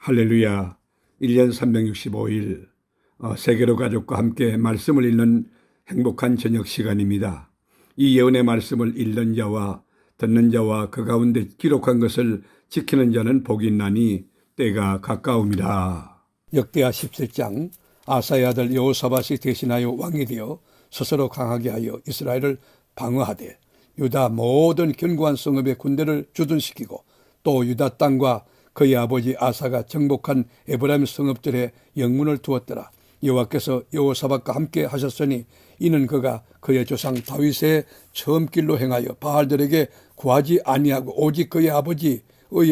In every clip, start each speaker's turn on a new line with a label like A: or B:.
A: 할렐루야. 1년 365일 세계로 가족과 함께 말씀을 읽는 행복한 저녁 시간입니다. 이 예언의 말씀을 읽는 자와 듣는 자와 그 가운데 기록한 것을 지키는 자는 복이 있나니 때가 가까움이라. 역대하 17장 아사의 아들 여호사밧이 대신하여 왕이 되어 스스로 강하게 하여 이스라엘을 방어하되 유다 모든 견고한 성읍에 군대를 주둔시키고 또 유다 땅과 그의 아버지 아사가 정복한 에브라임 성읍들에 영문을 두었더라. 여호와께서 여호사밧과 함께 하셨으니 이는 그가 그의 조상 다윗의 처음 길로 행하여 바알들에게 구하지 아니하고 오직 그의 아버지의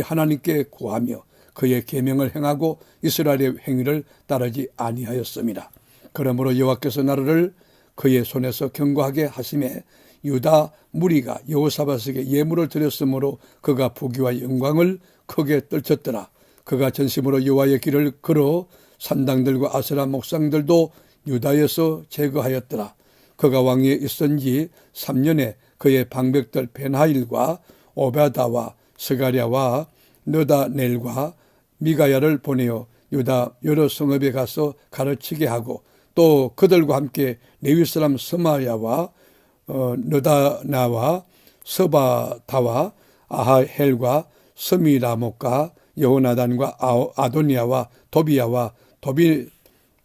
A: 하나님께 구하며 그의 계명을 행하고 이스라엘의 행위를 따르지 아니하였습니다. 그러므로 여호와께서 나라를 그의 손에서 견고하게 하심에 유다 무리가 여호사밧에게 예물을 드렸으므로 그가 부귀와 영광을 크게 떨쳤더라. 그가 전심으로 여호와의 길을 걸어 산당들과 아세라 목상들도 유다에서 제거하였더라. 그가 왕위에 있은 지 3년에 그의 방백들 벤하일과 오베다와 스가랴와 느다넬과 미가야를 보내어 유다 여러 성읍에 가서 가르치게 하고 또 그들과 함께 레위 사람 스마야와 느다나와 스바다와 아하헬과 스미라목과 여호나단과 아도니아와 도비야와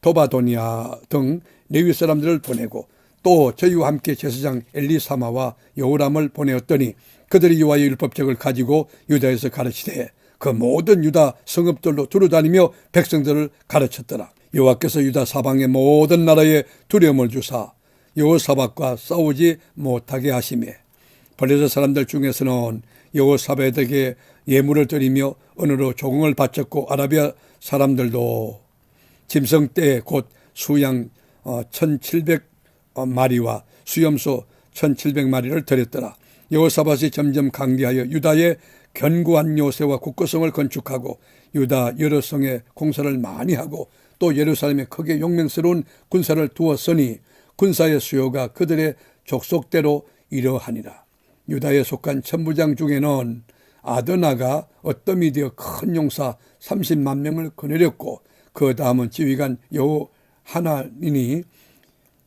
A: 도바도니아 등 레위 사람들을 보내고 또 저희와 함께 제사장 엘리사마와 여호람을 보내었더니 그들이 여호와의 율법책을 가지고 유다에서 가르치되 그 모든 유다 성읍들로 두루다니며 백성들을 가르쳤더라. 여호와께서 유다 사방의 모든 나라에 두려움을 주사 여호사밧과 싸우지 못하게 하시매 블레셋 사람들 중에서는 여호사밧에게 예물을 드리며 은으로 조공을 바쳤고 아라비아 사람들도 짐승떼 곧 수양 1700마리와 수염소 1700마리를 드렸더라. 여호사밧이 점점 강대하여 유다의 견고한 요새와 국고성을 건축하고 유다 여러 성에 공사를 많이 하고 또 예루살렘에 크게 용맹스러운 군사를 두었으니 군사의 수요가 그들의 족속대로 이러하니라. 유다에 속한 천부장 중에는 아드나가 어뜸이 되어 큰 용사 30만 명을 거느렸고 그 다음은 지휘관 여호하나니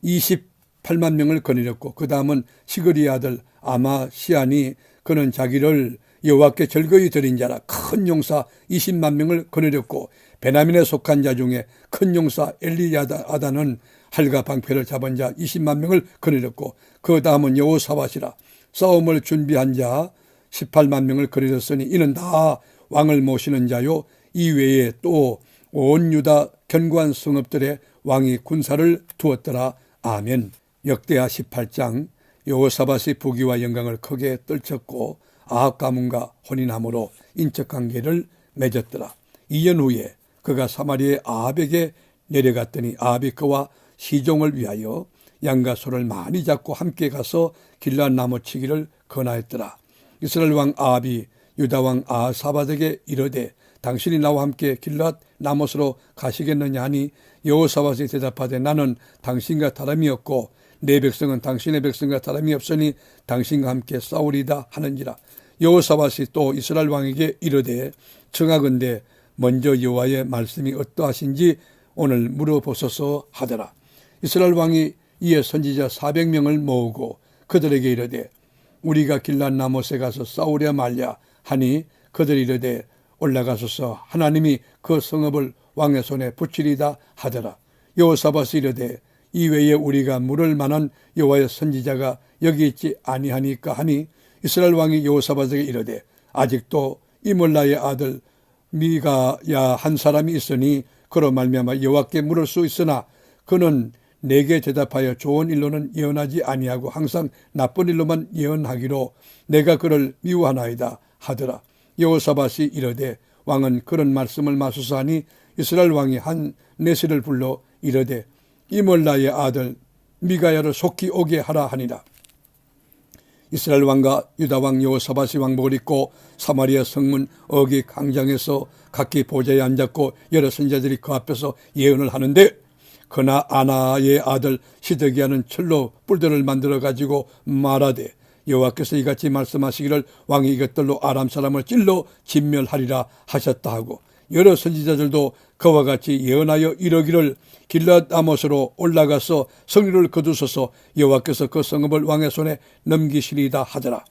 A: 28만 명을 거느렸고 그 다음은 시그리의 아들 아마시아니 그는 자기를 여호와께 절거히 드린 자라 큰 용사 20만 명을 거느렸고 베냐민에 속한 자 중에 큰 용사 엘리아다는 활과 방패를 잡은 자 20만 명을 거느렸고 그 다음은 여호사밧이라 싸움을 준비한 자 18만 명을 거느렸으니 이는 다 왕을 모시는 자요 이 외에 또 온 유다 견고한 성읍들에 왕이 군사를 두었더라. 아멘. 역대하 18장 여호사밧이 부귀와 영광을 크게 떨쳤고 아합 가문과 혼인함으로 인척관계를 맺었더라. 2년 후에 그가 사마리아의 아합에게 내려갔더니 아합이 그와 시종을 위하여 양과 소를 많이 잡고 함께 가서 길앗 나무치기를 권하였더라. 이스라엘 왕 아합이 유다 왕 아사밧에게 이르되 당신이 나와 함께 길앗 나못으로 가시겠느냐 하니 여호사밧이 대답하되 나는 당신과 다름이 없고 내 백성은 당신의 백성과 다름이 없으니 당신과 함께 싸우리다 하는지라. 여호사밧이 또 이스라엘 왕에게 이르되 청하건대 먼저 여호와의 말씀이 어떠하신지 오늘 물어보소서 하더라. 이스라엘 왕이 이에 선지자 400명을 모으고 그들에게 이르되 우리가 길앗 나못에 가서 싸우랴 말랴 하니 그들이 이르되 올라가소서 하나님이 그 성읍을 왕의 손에 붙이리다 하더라. 여호사밧이 이르되 이외에 우리가 물을 만한 여호와의 선지자가 여기 있지 아니하니까 하니 이스라엘 왕이 여호사밧에게 이르되 아직도 이몰라의 아들 미가야 한 사람이 있으니 그로 말미암아 여호와께 물을 수 있으나 그는 내게 대답하여 좋은 일로는 예언하지 아니하고 항상 나쁜 일로만 예언하기로 내가 그를 미워하나이다 하더라. 여호사밧이 이르되 왕은 그런 말씀을 마소서하니 이스라엘 왕이 한 내시를 불러 이르되 이몰라의 아들 미가야를 속히 오게 하라 하니라. 이스라엘 왕과 유다 왕 여호사밧이 왕복을 입고 사마리아 성문 어기 광장에서 각기 보좌에 앉았고 여러 선지자들이 그 앞에서 예언을 하는데 그나 아나의 아들 시드기야는 철로 뿔들을 만들어 가지고 말하되 여호와께서 이같이 말씀하시기를 왕이 이것들로 아람 사람을 찔러 진멸하리라 하셨다 하고 여러 선지자들도 그와 같이 예언하여 이르기를 길앗 아못으로 올라가서 성리를 거두소서 여호와께서 그 성읍을 왕의 손에 넘기시리이다 하더라.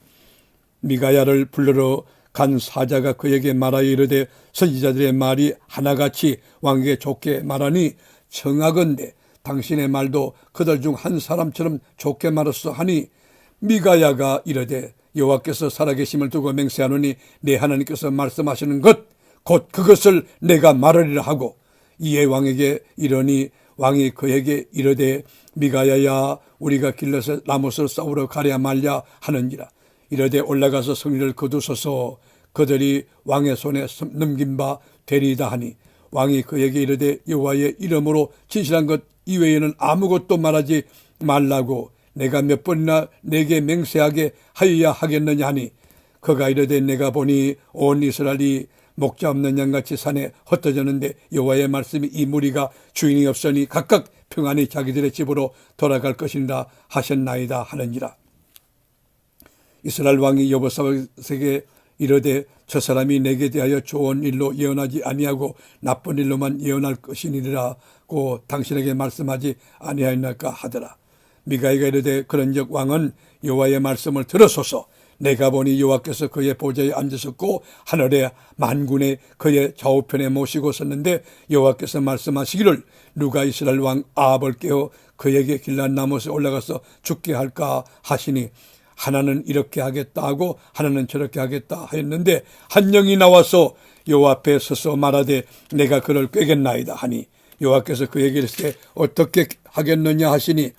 A: 미가야를 불러러 간 사자가 그에게 말하여 이르되 선지자들의 말이 하나같이 왕에게 좋게 말하니 청하건대 당신의 말도 그들 중 한 사람처럼 좋게 말했어 하니 미가야가 이르되 여호와께서 살아계심을 두고 맹세하노니 내 하나님께서 말씀하시는 것 곧 그것을 내가 말하리라 하고 이에 왕에게 이르니 왕이 그에게 이르되 미가야야 우리가 길앗에 라못을 싸우러 가랴 말랴 하는지라. 이르되 올라가서 성리를 거두소서 그들이 왕의 손에 넘긴 바 되리이다 하니 왕이 그에게 이르되 여호와의 이름으로 진실한 것 이외에는 아무것도 말하지 말라고 내가 몇 번이나 내게 맹세하게 하여야 하겠느냐 하니 그가 이르되 내가 보니 온 이스라엘이 목자 없는 양같이 산에 흩어졌는데 여호와의 말씀이 이 무리가 주인이 없으니 각각 평안히 자기들의 집으로 돌아갈 것이니라 하셨나이다 하는지라. 이스라엘 왕이 여호사밧에게 이르되 저 사람이 내게 대하여 좋은 일로 예언하지 아니하고 나쁜 일로만 예언할 것이니라고 당신에게 말씀하지 아니하였나이까 하더라. 미가야가 이르되 그런즉 왕은 여호와의 말씀을 들으소서 내가 보니 여호와께서 그의 보좌에 앉으셨고 하늘의 만군에 그의 좌우편에 모시고 섰는데 여호와께서 말씀하시기를 누가 이스라엘 왕 아합을 깨어 그에게 길앗 라못에 올라가서 죽게 할까 하시니 하나는 이렇게 하겠다 하고 하나는 저렇게 하겠다 하였는데 한 영이 나와서 여호와 앞에 서서 말하되 내가 그를 꾀겠나이다 하니 여호와께서 그에게 이르시되 어떻게 하겠느냐 하시니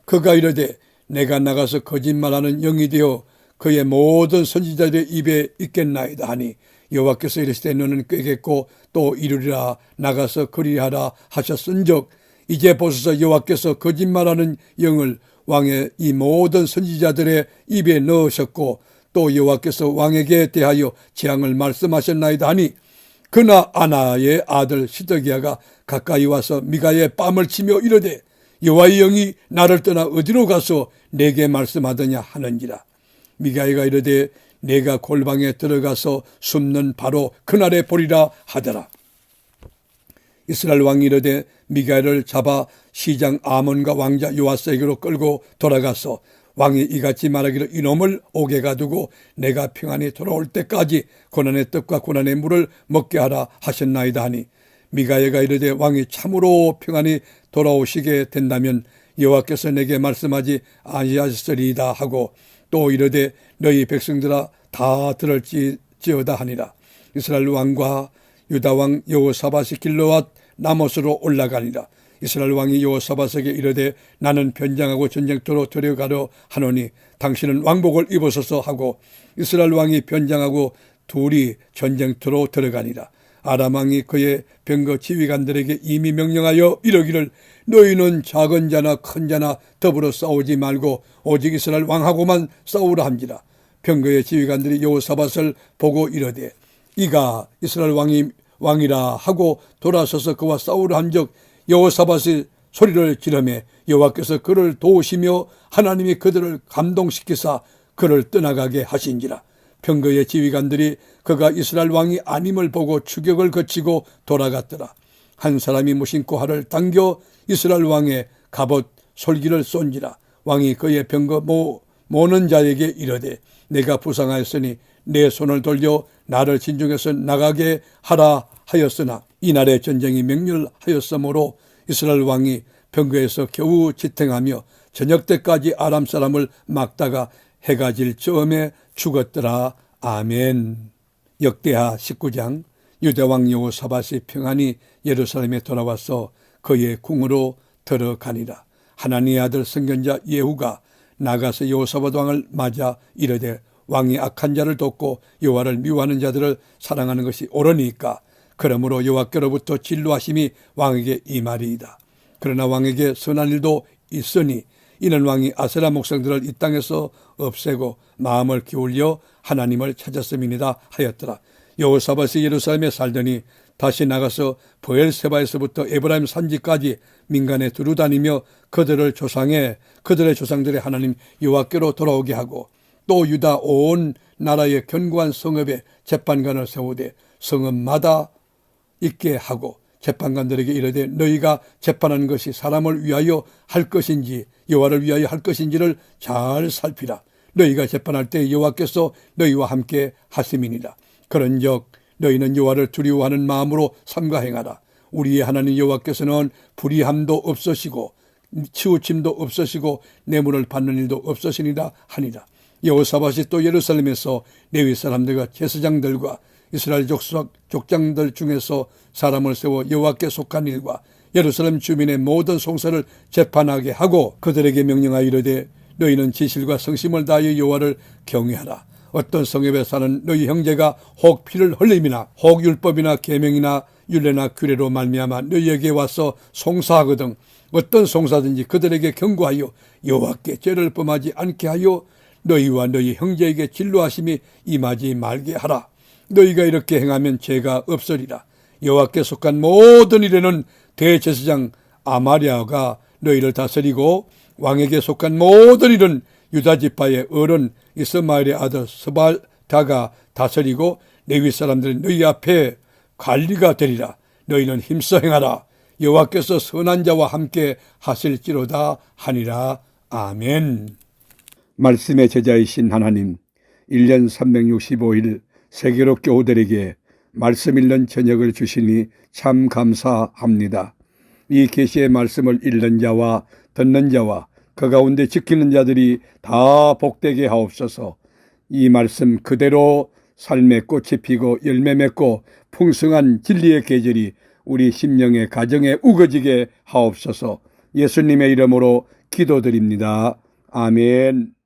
A: 그가 이르되 내가 나가서 거짓말하는 영이 되어 그의 모든 선지자들의 입에 있겠나이다 하니 여호와께서 이르시되 너는 꾀겠고 또 이루리라 나가서 그리하라 하셨은즉 이제 보소서 여호와께서 거짓말하는 영을 왕의 이 모든 선지자들의 입에 넣으셨고 또 여호와께서 왕에게 대하여 재앙을 말씀하셨나이다 하니 그나 아나의 아들 시드기야가 가까이 와서 미가의 뺨을 치며 이르되 여호와의 영이 나를 떠나 어디로 가서 내게 말씀하더냐 하는지라. 미가야가 이르되 내가 골방에 들어가서 숨는 바로 그날에 보리라 하더라. 이스라엘 왕이 이르되 미가야를 잡아 시장 아몬과 왕자 요아스에게로 끌고 돌아가서 왕이 이같이 말하기를 이놈을 옥에 가두고 내가 평안히 돌아올 때까지 고난의 떡과 고난의 물을 먹게 하라 하셨나이다 하니 미가야가 이르되 왕이 참으로 평안히 돌아오시게 된다면 여호와께서 내게 말씀하지 아니하셨으리이다 하고 또 이르되 너희 백성들아 다 들을지어다 하니라. 이스라엘 왕과 유다 왕 여호사밧이 길르앗 라못으로 올라가니라. 이스라엘 왕이 여호사밧에게 이르되 나는 변장하고 전쟁터로 데려가려 하노니 당신은 왕복을 입으소서 하고 이스라엘 왕이 변장하고 둘이 전쟁터로 들어가니라. 아람 왕이 그의 병거 지휘관들에게 이미 명령하여 이르기를 너희는 작은 자나 큰 자나 더불어 싸우지 말고 오직 이스라엘 왕하고만 싸우라 함지라. 병거의 지휘관들이 여호사밧을 보고 이르되 이가 이스라엘 왕이라 하고 돌아서서 그와 싸우라 한즉 여호사밧이 소리를 지르매 여호와께서 그를 도우시며 하나님이 그들을 감동시키사 그를 떠나가게 하신지라. 병거의 지휘관들이 그가 이스라엘 왕이 아님을 보고 추격을 거치고 돌아갔더라. 한 사람이 무심코 활을 당겨 이스라엘 왕의 갑옷 솔기를 쏜지라. 왕이 그의 병거 모는 자에게 이르되 내가 부상하였으니 내 손을 돌려 나를 진중에서 나가게 하라 하였으나 이날의 전쟁이 맹렬하였으므로 이스라엘 왕이 병거에서 겨우 지탱하며 저녁 때까지 아람 사람을 막다가 해가 질 즈음에 죽었더라. 아멘. 역대하 19장. 유다왕 여호사밧이 평안히 예루살렘에 돌아와서 그의 궁으로 들어가니라. 하나님의 아들 선견자 예후가 나가서 여호사밧 왕을 맞아 이르되 왕이 악한 자를 돕고 여호와를 미워하는 자들을 사랑하는 것이 옳으니까 그러므로 여호와께로부터 진노하심이 왕에게 임하리이다. 그러나 왕에게 선한 일도 있으니 이는 왕이 아세라 목상들을 이 땅에서 없애고 마음을 기울여 하나님을 찾았음이니라 하였더라. 여호사밧이 예루살렘에 살더니 다시 나가서 브엘세바에서부터 에브라임 산지까지 민간에 두루다니며 그들의 조상들의 하나님 여호와께로 돌아오게 하고 또 유다 온 나라의 견고한 성읍에 재판관을 세우되 성읍마다 있게 하고 재판관들에게 이르되 너희가 재판하는 것이 사람을 위하여 할 것인지 여호와를 위하여 할 것인지를 잘 살피라. 너희가 재판할 때 여호와께서 너희와 함께 하심이니라. 그런즉 너희는 여호와를 두려워하는 마음으로 삼가 행하라. 우리의 하나님 여호와께서는 불의함도 없으시고 치우침도 없으시고 뇌물을 받는 일도 없으시니라 하니라. 여호사밧이 또 예루살렘에서 레위 사람들과 제사장들과 이스라엘 족장들 중에서 사람을 세워 여호와께 속한 일과 예루살렘 주민의 모든 송사를 재판하게 하고 그들에게 명령하여 이르되 너희는 지실과 성심을 다하여 여호와를 경외하라. 어떤 성읍에 사는 너희 형제가 혹 피를 흘림이나 혹 율법이나 계명이나 율례나 규례로 말미암아 너희에게 와서 송사하거든 어떤 송사든지 그들에게 경고하여 여호와께 죄를 범하지 않게 하여 너희와 너희 형제에게 진노하심이 임하지 말게 하라. 너희가 이렇게 행하면 죄가 없으리라. 여호와께 속한 모든 일에는 대제사장 아마랴가 너희를 다스리고 왕에게 속한 모든 일은 유다 지파의 어른 이스마엘의 아들 스발다가 다스리고 레위 사람들은 너희 앞에 관리가 되리라. 너희는 힘써 행하라. 여호와께서 선한 자와 함께 하실지로다 하니라. 아멘. 말씀의 제자이신 하나님, 1년 365일 세계로 교우들에게 말씀 읽는 저녁을 주시니 참 감사합니다. 이 계시의 말씀을 읽는 자와 듣는 자와 그 가운데 지키는 자들이 다 복되게 하옵소서. 이 말씀 그대로 삶의 꽃이 피고 열매 맺고 풍성한 진리의 계절이 우리 심령의 가정에 우거지게 하옵소서. 예수님의 이름으로 기도드립니다. 아멘.